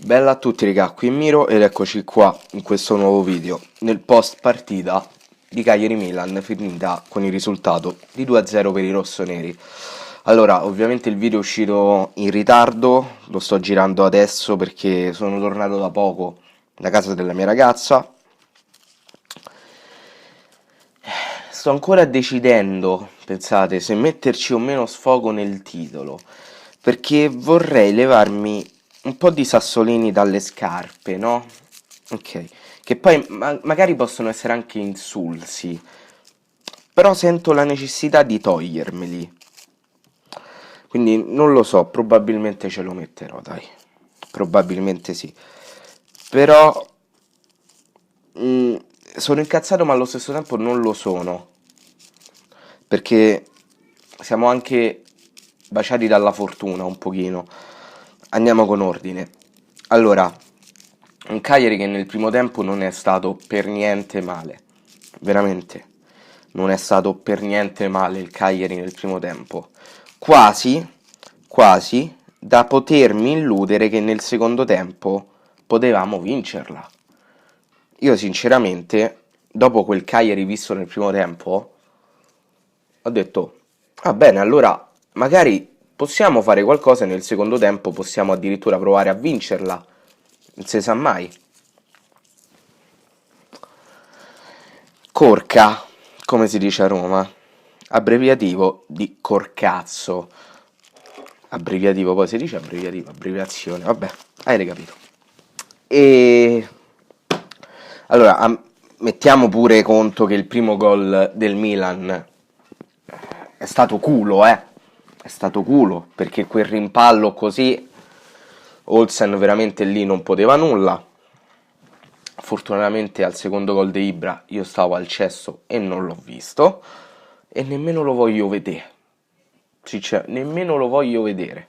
Bella a tutti raga, qui Miro ed eccoci qua in questo nuovo video nel post partita di Cagliari-Milan finita con il risultato di 2-0 per i rossoneri. Allora, ovviamente il video è uscito in ritardo, lo sto girando adesso perché sono tornato da poco da casa della mia ragazza. Sto ancora decidendo, pensate, se metterci o meno sfogo nel titolo, perché vorrei levarmi un po' di sassolini dalle scarpe, no? Ok, che poi magari possono essere anche insulsi, però sento la necessità di togliermeli. Quindi non lo so, probabilmente ce lo metterò, dai. Probabilmente sì. Però mm, sono incazzato ma allo stesso tempo non lo sono. Perché siamo anche baciati dalla fortuna un pochino. Andiamo con ordine. Allora, un Cagliari che nel primo tempo non è stato per niente male. Veramente. Non è stato per niente male il Cagliari nel primo tempo. Quasi, quasi da potermi illudere che nel secondo tempo potevamo vincerla. Io sinceramente, dopo quel Cagliari visto nel primo tempo, ho detto, va bene, allora magari possiamo fare qualcosa e nel secondo tempo possiamo addirittura provare a vincerla. Non si sa mai. Corca, come si dice a Roma, abbreviativo di corcazzo. Abbreviativo, poi si dice abbreviativo, abbreviazione, vabbè, hai capito. E allora, mettiamo pure conto che il primo gol del Milan è stato culo, È stato culo, perché quel rimpallo così Olsen veramente lì non poteva nulla. Fortunatamente al secondo gol di Ibra io stavo al cesso e non l'ho visto e nemmeno lo voglio vedere. Nemmeno lo voglio vedere.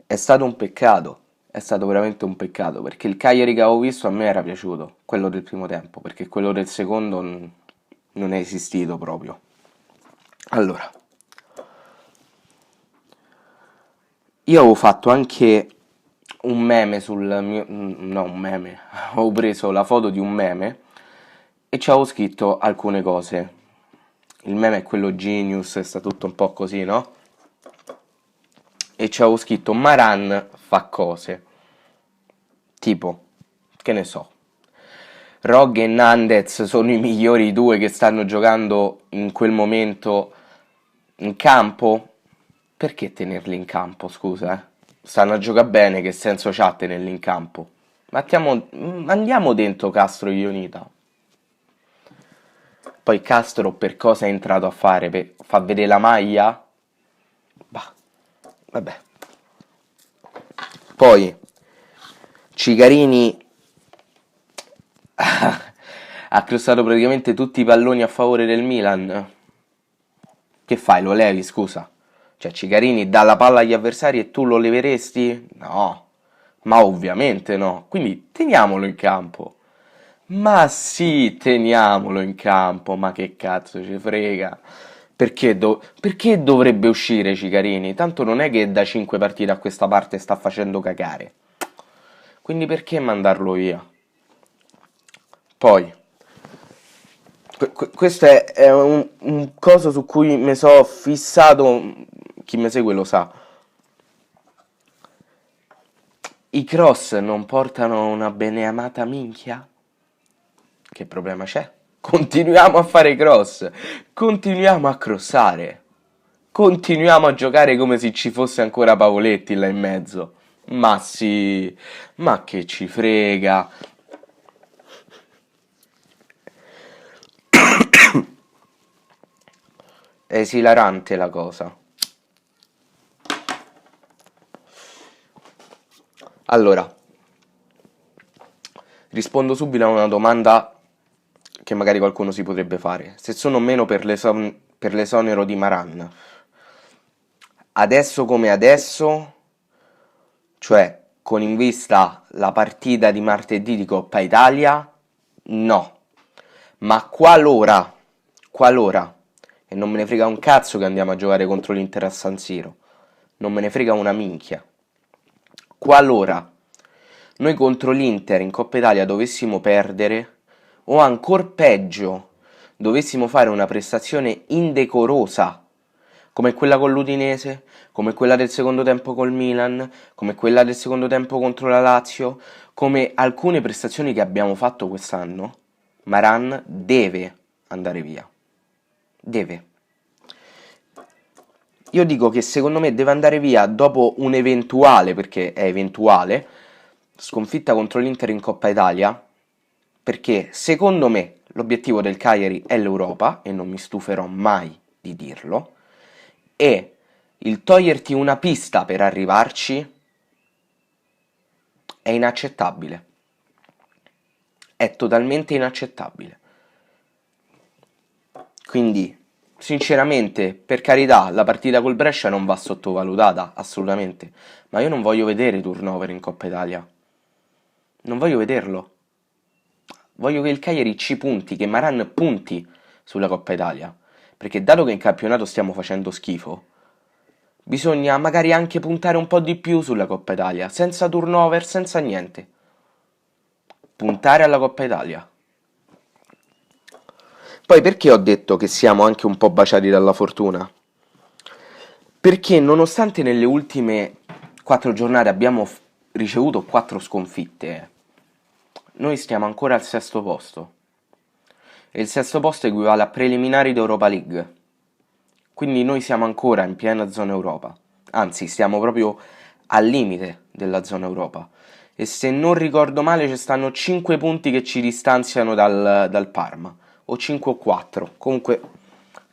È stato un peccato, è stato veramente un peccato, perché il Cagliari che avevo visto a me era piaciuto, quello del primo tempo, perché quello del secondo non è esistito proprio. Allora, io avevo fatto anche un meme sul mio... no, un meme, avevo preso la foto di un meme e ci avevo scritto alcune cose. Il meme è quello Genius, sta tutto un po' così, no? E ci avevo scritto Maran fa cose. Tipo, che ne so, Rogge e Nandez sono i migliori due che stanno giocando in quel momento in campo? Perché tenerli in campo, scusa, Stanno a giocare bene, che senso c'ha tenerli in campo? Andiamo dentro Castro Ionita. Poi Castro per cosa è entrato a fare? Fa vedere la maglia? Bah, vabbè. Poi Cigarini ha crossato praticamente tutti i palloni a favore del Milan. Che fai? Lo levi, scusa? Cioè, Cigarini dà la palla agli avversari e tu lo leveresti? No, ma ovviamente no. Quindi teniamolo in campo. Ma sì, teniamolo in campo, ma che cazzo ci frega? Perché dovrebbe uscire Cigarini? Tanto non è che da 5 partite a questa parte sta facendo cagare. Quindi perché mandarlo via? Poi, questo è un coso su cui mi sono fissato, chi mi segue lo sa. I cross non portano una beneamata minchia? Che problema c'è? Continuiamo a fare cross, continuiamo a crossare, continuiamo a giocare come se ci fosse ancora Pavoletti là in mezzo. Ma sì, ma che ci frega. È esilarante la cosa. Allora, rispondo subito a una domanda che magari qualcuno si potrebbe fare. Se sono meno per l'esonero di Maran, adesso come adesso, cioè con in vista la partita di martedì di Coppa Italia, no. Ma qualora, e non me ne frega un cazzo che andiamo a giocare contro l'Inter a San Siro, non me ne frega una minchia. Qualora noi contro l'Inter in Coppa Italia dovessimo perdere, o ancor peggio, dovessimo fare una prestazione indecorosa, come quella con l'Udinese, come quella del secondo tempo col Milan, come quella del secondo tempo contro la Lazio, come alcune prestazioni che abbiamo fatto quest'anno, Maran deve andare via. Deve. Io dico che secondo me deve andare via dopo un'eventuale, perché è eventuale, sconfitta contro l'Inter in Coppa Italia, perché secondo me l'obiettivo del Cagliari è l'Europa, e non mi stuferò mai di dirlo, e il toglierti una pista per arrivarci è inaccettabile. È totalmente inaccettabile. Quindi, sinceramente, per carità, la partita col Brescia non va sottovalutata, assolutamente, ma io non voglio vedere turnover in Coppa Italia. Non voglio vederlo. Voglio che il Cagliari ci punti, che Maran punti sulla Coppa Italia, perché dato che in campionato stiamo facendo schifo, bisogna magari anche puntare un po' di più sulla Coppa Italia, senza turnover, senza niente. Puntare alla Coppa Italia. Poi perché ho detto che siamo anche un po' baciati dalla fortuna? Perché nonostante nelle ultime 4 giornate abbiamo ricevuto 4 sconfitte, noi stiamo ancora al sesto posto. E il sesto posto equivale a preliminari d'Europa League. Quindi noi siamo ancora in piena zona Europa. Anzi, stiamo proprio al limite della zona Europa. E se non ricordo male ci stanno 5 punti che ci distanziano dal Parma. O 5 o 4. Comunque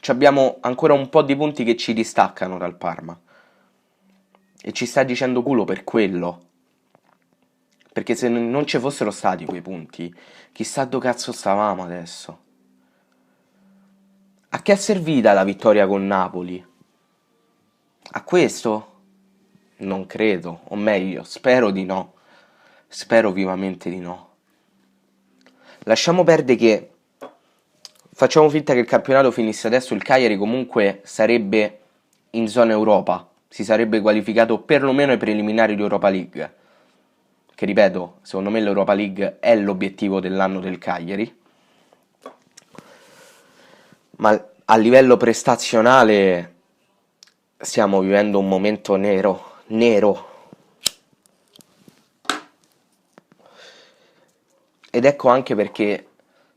abbiamo ancora un po' di punti che ci distaccano dal Parma. E ci sta dicendo culo per quello. Perché se non ci fossero stati quei punti, chissà dove cazzo stavamo adesso. A che è servita la vittoria con Napoli? A questo? Non credo, o meglio, spero di no. Spero vivamente di no. Lasciamo perdere che facciamo finta che il campionato finisse adesso, il Cagliari comunque sarebbe in zona Europa, si sarebbe qualificato perlomeno ai preliminari di Europa League. Che ripeto, secondo me l'Europa League è l'obiettivo dell'anno del Cagliari. Ma a livello prestazionale stiamo vivendo un momento nero. Ed ecco anche perché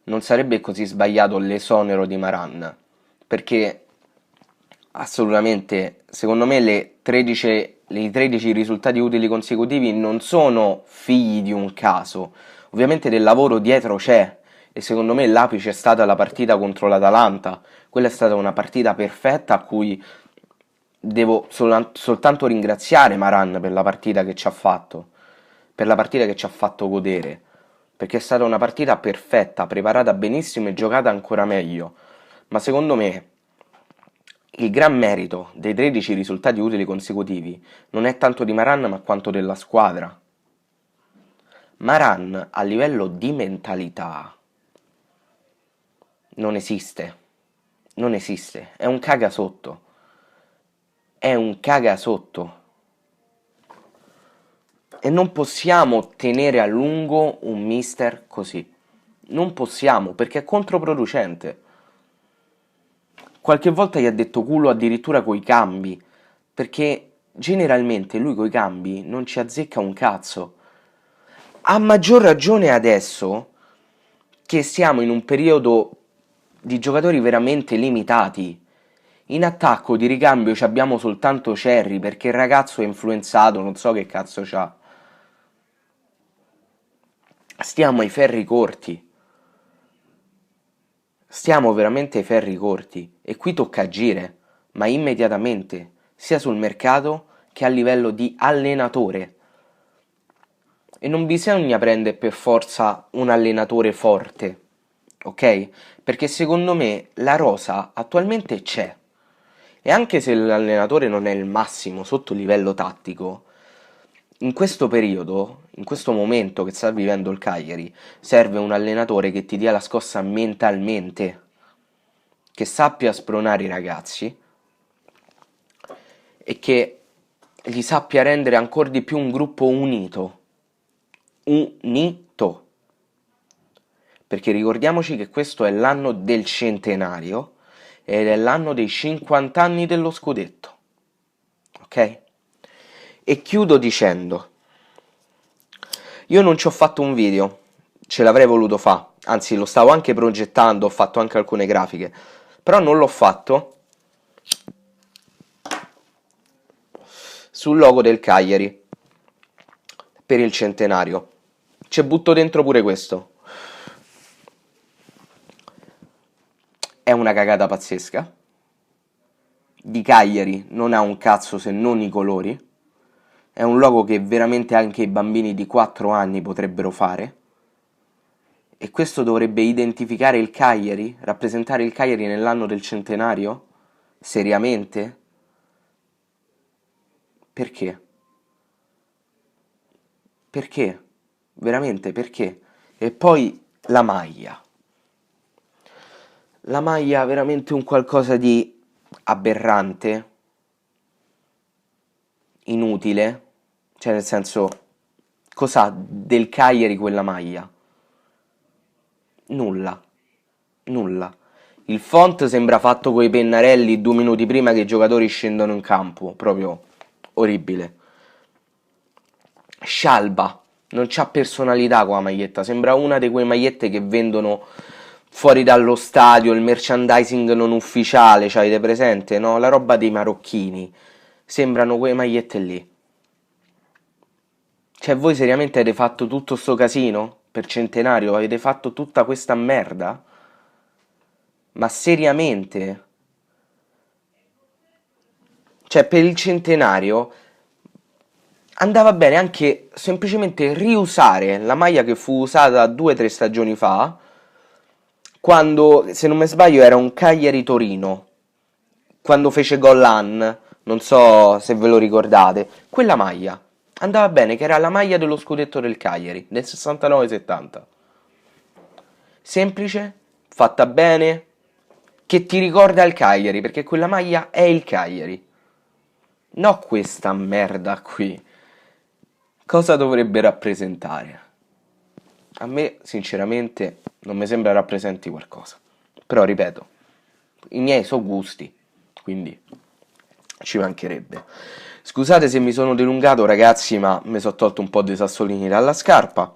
non sarebbe così sbagliato l'esonero di Maran, perché assolutamente, secondo me, i 13 risultati utili consecutivi non sono figli di un caso. Ovviamente del lavoro dietro c'è, e secondo me l'apice è stata la partita contro l'Atalanta. Quella è stata una partita perfetta a cui devo soltanto ringraziare Maran per la partita che ci ha fatto, per la partita che ci ha fatto godere, perché è stata una partita perfetta, preparata benissimo e giocata ancora meglio. Ma secondo me il gran merito dei 13 risultati utili consecutivi non è tanto di Maran ma quanto della squadra. Maran a livello di mentalità non esiste, non esiste, è un cagasotto, è un cagasotto. E non possiamo tenere a lungo un mister così. Non possiamo, perché è controproducente. Qualche volta gli ha detto culo addirittura coi cambi, perché generalmente lui coi cambi non ci azzecca un cazzo. A maggior ragione adesso che siamo in un periodo di giocatori veramente limitati. In attacco di ricambio ci abbiamo soltanto Cerri perché il ragazzo è influenzato, non so che cazzo c'ha. Stiamo ai ferri corti. Stiamo veramente ai ferri corti e qui tocca agire, ma immediatamente, sia sul mercato che a livello di allenatore. E non bisogna prendere per forza un allenatore forte, ok? Perché secondo me la rosa attualmente c'è. E anche se l'allenatore non è il massimo sotto livello tattico, in questo periodo, in questo momento che sta vivendo il Cagliari, serve un allenatore che ti dia la scossa mentalmente. che sappia spronare i ragazzi e che li sappia rendere ancora di più un gruppo unito. Unito. Perché ricordiamoci che questo è l'anno del centenario ed è l'anno dei 50 anni dello scudetto. Ok? E chiudo dicendo, io non ci ho fatto un video, ce l'avrei voluto fare, anzi lo stavo anche progettando, ho fatto anche alcune grafiche, però non l'ho fatto sul logo del Cagliari per il centenario. Ci butto dentro pure questo. È una cagata pazzesca. Di Cagliari non ha un cazzo se non i colori. È un logo che veramente anche i bambini di 4 anni potrebbero fare. E questo dovrebbe identificare il Cagliari, rappresentare il Cagliari nell'anno del centenario? Seriamente? Perché? Perché? Veramente perché? E poi la maglia. La maglia è veramente un qualcosa di aberrante, inutile, cioè nel senso, cos'ha del Cagliari quella maglia? Nulla, nulla. Il font sembra fatto coi pennarelli 2 minuti prima che i giocatori scendono in campo, proprio orribile. Scialba, non c'ha personalità qua la maglietta, sembra una di quelle magliette che vendono fuori dallo stadio, il merchandising non ufficiale, cioè avete presente, no? La roba dei marocchini, sembrano quelle magliette lì. Cioè voi seriamente avete fatto tutto sto casino per centenario? Avete fatto tutta questa merda? Ma seriamente? Cioè per il centenario andava bene anche semplicemente riusare la maglia che fu usata 2 o 3 stagioni fa, quando, se non mi sbaglio, era un Cagliari-Torino, quando fece gol Lan, non so se ve lo ricordate, quella maglia andava bene, che era la maglia dello scudetto del Cagliari, del 69-70. Semplice, fatta bene, che ti ricorda il Cagliari, perché quella maglia è il Cagliari. No questa merda qui. Cosa dovrebbe rappresentare? A me, sinceramente, non mi sembra rappresenti qualcosa. Però, ripeto, i miei sono gusti, quindi ci mancherebbe. Scusate se mi sono dilungato, ragazzi, ma mi sono tolto un po' di sassolini dalla scarpa.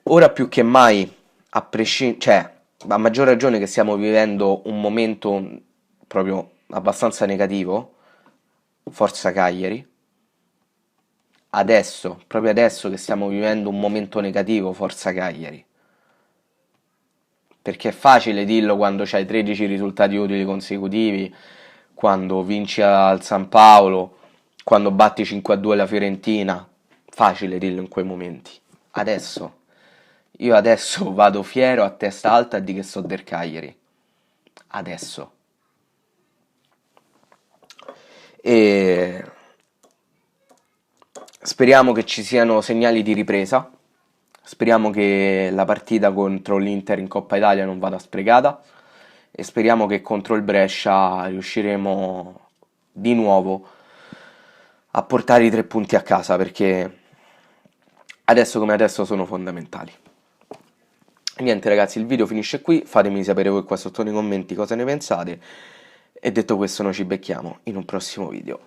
Ora più che mai, cioè, a maggior ragione che stiamo vivendo un momento proprio abbastanza negativo, forza Cagliari. Adesso, proprio adesso che stiamo vivendo un momento negativo, forza Cagliari. Perché è facile dirlo quando c'hai 13 risultati utili consecutivi, quando vinci al San Paolo, quando batti 5-2 la Fiorentina. Facile dirlo in quei momenti. Adesso, io adesso vado fiero a testa alta di che so del Cagliari. Adesso. E speriamo che ci siano segnali di ripresa. Speriamo che la partita contro l'Inter in Coppa Italia non vada sprecata e speriamo che contro il Brescia riusciremo di nuovo a portare i 3 punti a casa, perché adesso come adesso sono fondamentali. Niente ragazzi, il video finisce qui, fatemi sapere voi qua sotto nei commenti cosa ne pensate e detto questo noi ci becchiamo in un prossimo video.